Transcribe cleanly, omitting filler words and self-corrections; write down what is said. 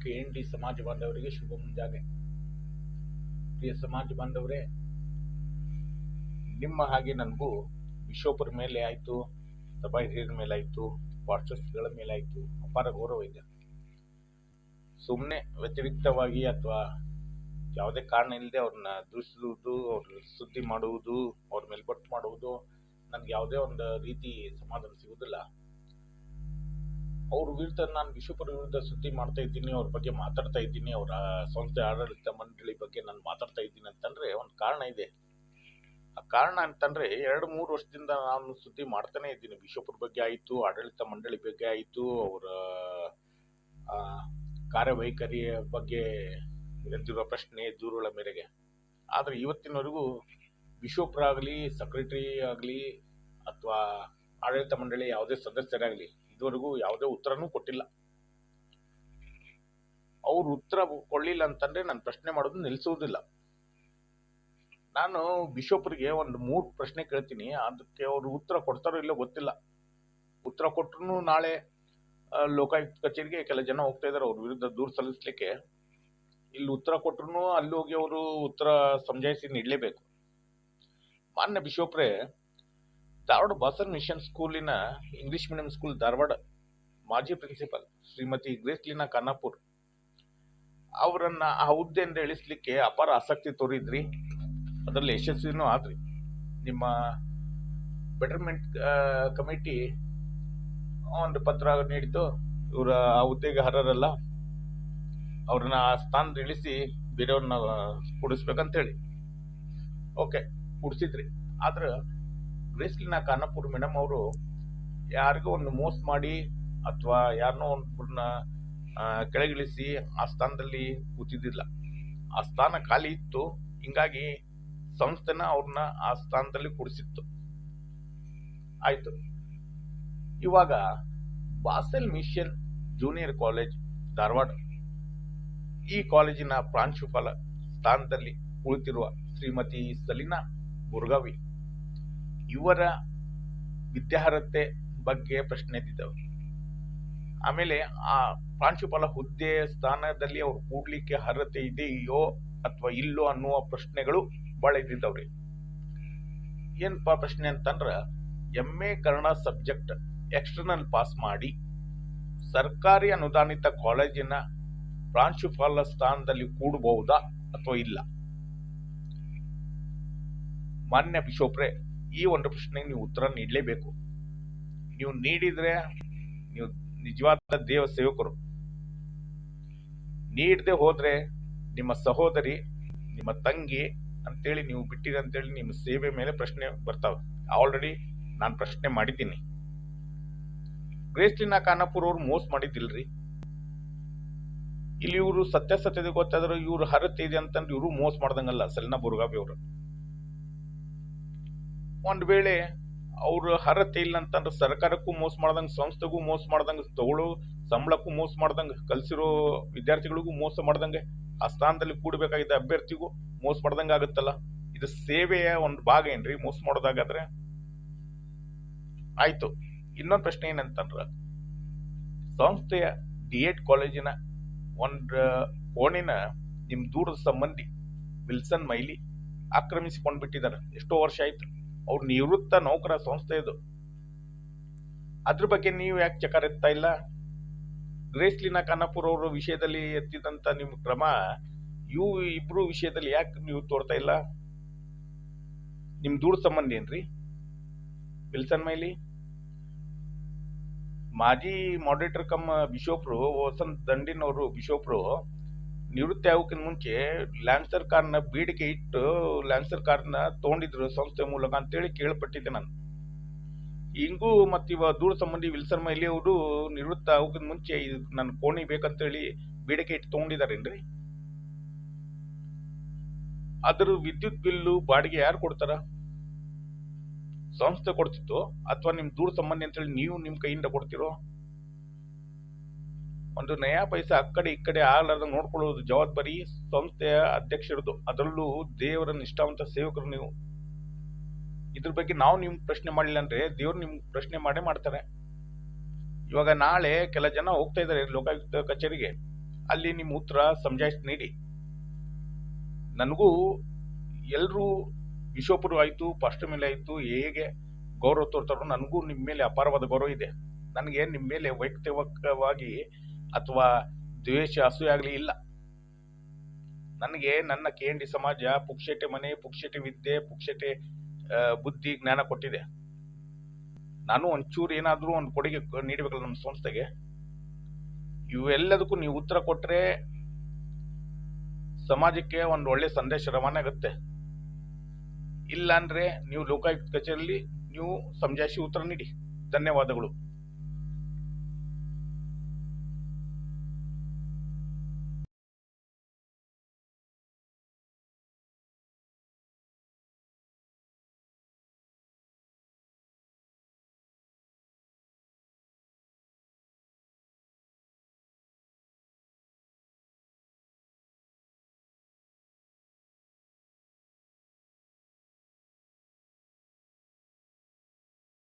KND ಸಮಾಜ ಬಾಂಧವರಿಗೆ ಶುಭ ಮುಂಜಾನೆ. ಪ್ರಿಯ ಸಮಾಜ ಬಾಂಧವರೇ, ನಿಮ್ಮ ಹಾಗೆ ನನಗೂ ವಿಶ್ವಪುರ ಮೇಲೆ ಆಯಿತು, ಸಭಾ ಹಿರಿಯರ ಮೇಲೆ ಆಯಿತು, ವಾಟ್ಸಪ್ಗಳ ಮೇಲೆ ಆಯಿತು ಅಪಾರ ಗೌರವ ಇದೆ. ಸುಮ್ಮನೆ ವ್ಯತಿರಿಕ್ತವಾಗಿ ಅಥವಾ ಯಾವುದೇ ಕಾರಣ ಇಲ್ಲದೆ ಅವ್ರನ್ನ ದೂಷಿಸುವುದು, ಅವ್ರ ಸುದ್ದಿ ಮಾಡುವುದು, ಅವ್ರ ಮೇಲೆ ಬಟ್ಟು ಮಾಡುವುದು ನನಗೆ ಯಾವುದೇ ಒಂದು ರೀತಿ ಸಮಾಧಾನ ಸಿಗುವುದಿಲ್ಲ. ಅವ್ರ ವಿರುದ್ಧ ನಾನು ವಿಶ್ವಪುರ ವಿರುದ್ಧ ಸುದ್ದಿ ಮಾಡ್ತಾ ಇದ್ದೀನಿ, ಅವ್ರ ಬಗ್ಗೆ ಮಾತಾಡ್ತಾ ಇದ್ದೀನಿ, ಅವರ ಸಂಸ್ಥೆ ಆಡಳಿತ ಮಂಡಳಿ ಬಗ್ಗೆ ನಾನು ಮಾತಾಡ್ತಾ ಇದ್ದೀನಿ ಅಂತಂದ್ರೆ ಒಂದು ಕಾರಣ ಇದೆ. ಆ ಕಾರಣ ಅಂತಂದ್ರೆ 2-3 ವರ್ಷದಿಂದ ನಾನು ಸುದ್ದಿ ಮಾಡ್ತಾನೆ ಇದ್ದೀನಿ. ವಿಶ್ವಪುರ ಬಗ್ಗೆ ಆಯಿತು, ಆಡಳಿತ ಮಂಡಳಿ ಬಗ್ಗೆ ಆಯಿತು, ಅವರ ಕಾರ್ಯವೈಖರಿಯ ಬಗ್ಗೆ ಎದ್ದಿರುವ ಪ್ರಶ್ನೆ ದೂರುಗಳ ಮೇರೆಗೆ. ಆದ್ರೆ ಇವತ್ತಿನವರೆಗೂ ವಿಶ್ವಪುರ ಆಗಲಿ, ಸೆಕ್ರೆಟರಿ ಆಗಲಿ ಅಥವಾ ಆಡಳಿತ ಮಂಡಳಿ ಯಾವುದೇ ಸದಸ್ಯರಾಗಲಿ ಇದುವರೆಗೂ ಯಾವುದೇ ಉತ್ತರನೂ ಕೊಟ್ಟಿಲ್ಲ. ಅವ್ರು ಉತ್ತರ ಕೊಡ್ಲಿಲ್ಲ ಅಂತಂದ್ರೆ ನಾನು ಪ್ರಶ್ನೆ ಮಾಡೋದು ನಿಲ್ಲಿಸುವುದಿಲ್ಲ. ನಾನು ವಿಶ್ವಪುರಿಗೆ ಒಂದು 3 ಪ್ರಶ್ನೆ ಕೇಳ್ತೀನಿ, ಅದಕ್ಕೆ ಅವರು ಉತ್ತರ ಕೊಡ್ತಾರೋ ಇಲ್ಲೋ ಗೊತ್ತಿಲ್ಲ. ಉತ್ತರ ಕೊಟ್ಟರು ನಾಳೆ ಲೋಕಾಯುಕ್ತ ಕಚೇರಿಗೆ ಕೆಲ ಜನ ಹೋಗ್ತಾ ಇದಾರೆ ಅವ್ರ ವಿರುದ್ಧ ದೂರು ಸಲ್ಲಿಸ್ಲಿಕ್ಕೆ. ಇಲ್ಲಿ ಉತ್ತರ ಕೊಟ್ಟರು ಅಲ್ಲಿ ಹೋಗಿ ಅವರು ಉತ್ತರ ಸಮಜಾಯಿಸಿ ನೀಡಲೇಬೇಕು. ಮಾನ್ಯ ವಿಶ್ವಪುರೇ, ಧಾರವಾಡ ಬಾಸನ್ ಮಿಷನ್ ಸ್ಕೂಲಿನ ಇಂಗ್ಲಿಷ್ ಮೀಡಿಯಂ ಸ್ಕೂಲ್ ಧಾರವಾಡ ಮಾಜಿ ಪ್ರಿನ್ಸಿಪಲ್ ಶ್ರೀಮತಿ ಗ್ರೇಸ್ಲಿನಾ ಖಾನಾಪುರ್ ಅವರನ್ನ ಆ ಹುದ್ದೆಯಿಂದ ಇಳಿಸ್ಲಿಕ್ಕೆ ಅಪಾರ ಆಸಕ್ತಿ ತೋರಿದ್ರಿ, ಅದರಲ್ಲಿ ಯಶಸ್ವಿನೂ ಆದ್ರಿ. ನಿಮ್ಮ ಬೆಟರ್ಮೆಂಟ್ ಕಮಿಟಿ ಒಂದು ಪತ್ರ ನೀಡಿತು, ಇವರ ಆ ಹುದ್ದೆಗೆ ಅರ್ಹರಲ್ಲ, ಅವ್ರನ್ನ ಆ ಸ್ಥಾನದ ಇಳಿಸಿ ಬೇರೆಯವ್ರನ್ನ ಕೂಡಿಸ್ಬೇಕಂತೇಳಿ. ಓಕೆ, ಕೂಡಿಸಿದ್ರಿ. ಆದ್ರೆ ಗ್ರೇಸ್ಲಿನಾ ಖಾನಾಪುರ್ ಮೇಡಮ್ ಅವರು ಯಾರಿಗೋ ಒಂದು ಮೋಸ ಮಾಡಿ ಅಥವಾ ಯಾರನ್ನೋ ಒಬ್ಬರನ್ನ ಕೆಳಗಿಳಿಸಿ ಆ ಸ್ಥಾನದಲ್ಲಿ ಕೂತಿದ್ದಿಲ್ಲ. ಆ ಸ್ಥಾನ ಖಾಲಿ ಇತ್ತು, ಹಿಂಗಾಗಿ ಸಂಸ್ಥೆನ ಅವ್ರನ್ನ ಆ ಸ್ಥಾನದಲ್ಲಿ ಕೂಡಿಸಿತ್ತು. ಆಯ್ತು. ಇವಾಗ Basel mission junior college Dharwad, ಈ ಕಾಲೇಜಿನ ಪ್ರಾಂಶುಪಾಲ ಸ್ಥಾನದಲ್ಲಿ ಕುಳಿತಿರುವ ಶ್ರೀಮತಿ ಸಲೀನಾ ಬುರ್ಗಾವಿ ಇವರ ವಿದ್ಯಾರ್ಹತೆ ಬಗ್ಗೆ ಪ್ರಶ್ನೆ ಎದ್ದಿದ್ದವು. ಆಮೇಲೆ ಆ ಪ್ರಾಂಶುಪಾಲ ಹುದ್ದೆ ಸ್ಥಾನದಲ್ಲಿ ಅವ್ರು ಕೂಡ್ಲಿಕ್ಕೆ ಅರ್ಹತೆ ಇದೆಯೋ ಅಥವಾ ಇಲ್ಲೋ ಅನ್ನುವ ಪ್ರಶ್ನೆಗಳು ಬಹಳ ಇದ್ದಿದ್ದವ್ರಿ. ಏನಪ್ಪಾ ಪ್ರಶ್ನೆ ಅಂತಂದ್ರ, MA Kannada subject external pass ಮಾಡಿ ಸರ್ಕಾರಿ ಅನುದಾನಿತ ಕಾಲೇಜಿನ ಪ್ರಾಂಶುಪಾಲ ಸ್ಥಾನದಲ್ಲಿ ಕೂಡಬಹುದಾ ಅಥವಾ ಇಲ್ಲ? ಮಾನ್ಯ ವಿಶ್ವಪುರೇ, ಈ ಒಂದು ಪ್ರಶ್ನೆಗೆ ನೀವು ಉತ್ತರ ನೀಡಲೇಬೇಕು. ನೀವು ನೀಡಿದ್ರೆ ನೀವು ನಿಜವಾದ ದೇವ ಸೇವಕರು. ನೀಡದೆ ಹೋದ್ರೆ ನಿಮ್ಮ ಸಹೋದರಿ, ನಿಮ್ಮ ತಂಗಿ ಅಂತೇಳಿ ನೀವು ಬಿಟ್ಟಿರಿ ಅಂತೇಳಿ ನಿಮ್ಮ ಸೇವೆ ಮೇಲೆ ಪ್ರಶ್ನೆ ಬರ್ತಾವೆ. ಆಲ್ರೆಡಿ ನಾನು ಪ್ರಶ್ನೆ ಮಾಡಿದ್ದೀನಿ. ಗ್ರೇಸ್ಲಿನಾ ಖಾನಾಪುರ್ ಅವ್ರು ಮೋಸ ಮಾಡಿದ್ದಿಲ್ರಿ. ಇಲ್ಲಿ ಇವರು ಸತ್ಯಾಸತ್ಯತೆ ಗೊತ್ತಾದ್ರು ಇವ್ರು ಅರ್ಹತೆ ಇದೆ ಅಂತಂದ್ರೆ ಇವರು ಮೋಸ ಮಾಡ್ದಂಗಲ್ಲ. ಸಲೀನಾ ಬುರ್ಗಾವಿ ಅವರು ಒಂದ್ ವೇಳೆ ಅವ್ರ ಅರ್ಹತೆ ಇಲ್ಲ ಅಂತಂದ್ರೆ ಸರ್ಕಾರಕ್ಕೂ ಮೋಸ ಮಾಡ್ದಂಗ, ಸಂಸ್ಥೆಗೂ ಮೋಸ ಮಾಡ್ದಂಗ, ತಗೊಳ್ಳೋ ಸಂಬಳಕ್ಕೂ ಮೋಸ ಮಾಡ್ದಂಗ, ಕಲ್ಸಿರೋ ವಿದ್ಯಾರ್ಥಿಗಳಿಗೂ ಮೋಸ ಮಾಡ್ದಂಗೆ, ಆ ಸ್ಥಾನದಲ್ಲಿ ಕೂಡಬೇಕಾಗಿದ್ದ ಅಭ್ಯರ್ಥಿಗೂ ಮೋಸ ಮಾಡ್ದಂಗ ಆಗುತ್ತಲ್ಲ. ಇದು ಸೇವೆಯ ಒಂದು ಭಾಗ ಏನ್ರಿ ಮೋಸ ಮಾಡೋದಾಗಾದ್ರೆ? ಆಯ್ತು. ಇನ್ನೊಂದು ಪ್ರಶ್ನೆ ಏನಂತಂದ್ರ, ಸಂಸ್ಥೆಯ D.Ed ಕಾಲೇಜಿನ ಒಂದು ಕೋಣಿನ ನಿಮ್ ದೂರದ ಸಂಬಂಧಿ ವಿಲ್ಸನ್ ಮೈಲಿ ಆಕ್ರಮಿಸಿಕೊಂಡ್ ಬಿಟ್ಟಿದ್ದಾರೆ. ಎಷ್ಟೋ ವರ್ಷ ಆಯ್ತು. ಅವ್ರು ನಿವೃತ್ತ ನೌಕರ ಸಂಸ್ಥೆ ಇದು. ಅದ್ರ ಬಗ್ಗೆ ನೀವು ಯಾಕೆ ಚಕಾರ ಎತ್ತಾ ಇಲ್ಲ? ಗ್ರೇಸ್ಲಿನಾ ಖಾನಾಪುರ್ ಅವರ ವಿಷಯದಲ್ಲಿ ಎತ್ತಿದಂತ ನಿಮ್ ಕ್ರಮ ಇಬ್ರು ವಿಷಯದಲ್ಲಿ ಯಾಕೆ ನೀವು ತೋರ್ತಾ ಇಲ್ಲ? ನಿಮ್ ದೂರ ಸಂಬಂಧಿ ಏನ್ರಿ ವಿಲ್ಸನ್ ಮೈಲಿ? ಮಾಜಿ ಮಾಡರೇಟರ್ ಕಮ್ ಬಿಷೋಪ್ರು ವಸಂತ್ ದಂಡಿನ್ ಅವರು ಬಿಷೋಪ್ರು ನಿವೃತ್ತಿ ಆಗೋಕ್ಕಿಂತ ಮುಂಚೆ ಲ್ಯಾನ್ಸರ್ ಕಾರ್ನ ಬೇಡಿಕೆ ಇಟ್ಟು ಲ್ಯಾನ್ಸರ್ ಕಾರ್ನ ತಗೊಂಡಿದ್ರು ಸಂಸ್ಥೆ ಮೂಲಕ ಅಂತೇಳಿ ಕೇಳ್ಪಟ್ಟಿದ್ದೆ ನಾನು. ಹಿಂಗೂ ಮತ್ತ ಇವ ದೂರ ಸಂಬಂಧಿ ವಿಲ್ಸನ್ ಮೈಲಿ ಅವರು ನಿವೃತ್ತ ಆಗೋಕ್ಕಿಂತ ಮುಂಚೆ ನನ್ ಕೋಣಿ ಬೇಕಂತೇಳಿ ಬೇಡಿಕೆ ಇಟ್ಟು ತಗೊಂಡಿದಾರೇನ್ರಿ? ಅದ್ರ ವಿದ್ಯುತ್ ಬಿಲ್ಲು ಬಾಡಿಗೆ ಯಾರು ಕೊಡ್ತಾರ? ಸಂಸ್ಥೆ ಕೊಡ್ತಿತ್ತು ಅಥವಾ ನಿಮ್ ದೂರ ಸಂಬಂಧಿ ಅಂತೇಳಿ ನೀವು ನಿಮ್ ಕೈಯಿಂದ ಕೊಡ್ತಿರೋ? ಒಂದು ನಯಾ ಪೈಸಾ ಆ ಕಡೆ ಈ ಕಡೆ ಆಗ್ಲಾರ್ದಂಗ ನೋಡ್ಕೊಳ್ಳೋದು ಜವಾಬ್ದಾರಿ ಸಂಸ್ಥೆಯ ಅಧ್ಯಕ್ಷರದು. ಅದರಲ್ಲೂ ದೇವರ ನಿಷ್ಠಾವಂತ ಸೇವಕರು ನೀವು. ಇದ್ರ ಬಗ್ಗೆ ನಾವು ನಿಮ್ ಪ್ರಶ್ನೆ ಮಾಡಿಲ್ಲ ಅಂದ್ರೆ ದೇವ್ರು ನಿಮ್ ಪ್ರಶ್ನೆ ಮಾಡೇ ಮಾಡ್ತಾರೆ. ಇವಾಗ ನಾಳೆ ಕೆಲ ಜನ ಹೋಗ್ತಾ ಇದಾರೆ ಲೋಕಾಯುಕ್ತ ಕಚೇರಿಗೆ. ಅಲ್ಲಿ ನಿಮ್ಮ ಉತ್ತರ ಸಮಜಾಯಿಷಿ ನೀಡಿ. ನನಗೂ ಎಲ್ಲರೂ ಬಿಷೋಪರು ಆಯ್ತು, ಪಾಸ್ಟರ್ ಮೇಲೆ ಆಯ್ತು, ಹೇಗೆ ಗೌರವ ತೋರ್ತಾರೋ ನನಗೂ ನಿಮ್ಮ ಮೇಲೆ ಅಪಾರವಾದ ಗೌರವ ಇದೆ. ನನಗೆ ನಿಮ್ಮ ಮೇಲೆ ವೈಯಕ್ತಿಕವಾಗಿ ಅಥವಾ ದ್ವೇಷ ಅಸೂಯೆ ಆಗಲಿ ಇಲ್ಲ. ನನಗೆ ನನ್ನ KND ಸಮಾಜ ಪುಕ್ಷಟೆ ಮನೆ, ಪುಕ್ಷಟೆ ವಿದ್ಯೆ, ಪುಕ್ಷಟೆ ಬುದ್ಧಿ ಜ್ಞಾನ ಕೊಟ್ಟಿದೆ. ನಾನು ಒಂಚೂರು ಏನಾದರೂ ಒಂದು ಕೊಡುಗೆ ನೀಡಬೇಕಲ್ಲ ನಮ್ಮ ಸಂಸ್ಥೆಗೆ. ಇವೆಲ್ಲದಕ್ಕೂ ನೀವು ಉತ್ತರ ಕೊಟ್ಟರೆ ಸಮಾಜಕ್ಕೆ ಒಂದು ಒಳ್ಳೆ ಸಂದೇಶ ರವಾನೆ ಆಗುತ್ತೆ. ಇಲ್ಲಾಂದ್ರೆ ನೀವು ಲೋಕಾಯುಕ್ತ ಕಚೇರಿಯಲ್ಲಿ ನೀವು ಸಮಜಾಯಿಷಿ ಉತ್ತರ ನೀಡಿ. ಧನ್ಯವಾದಗಳು.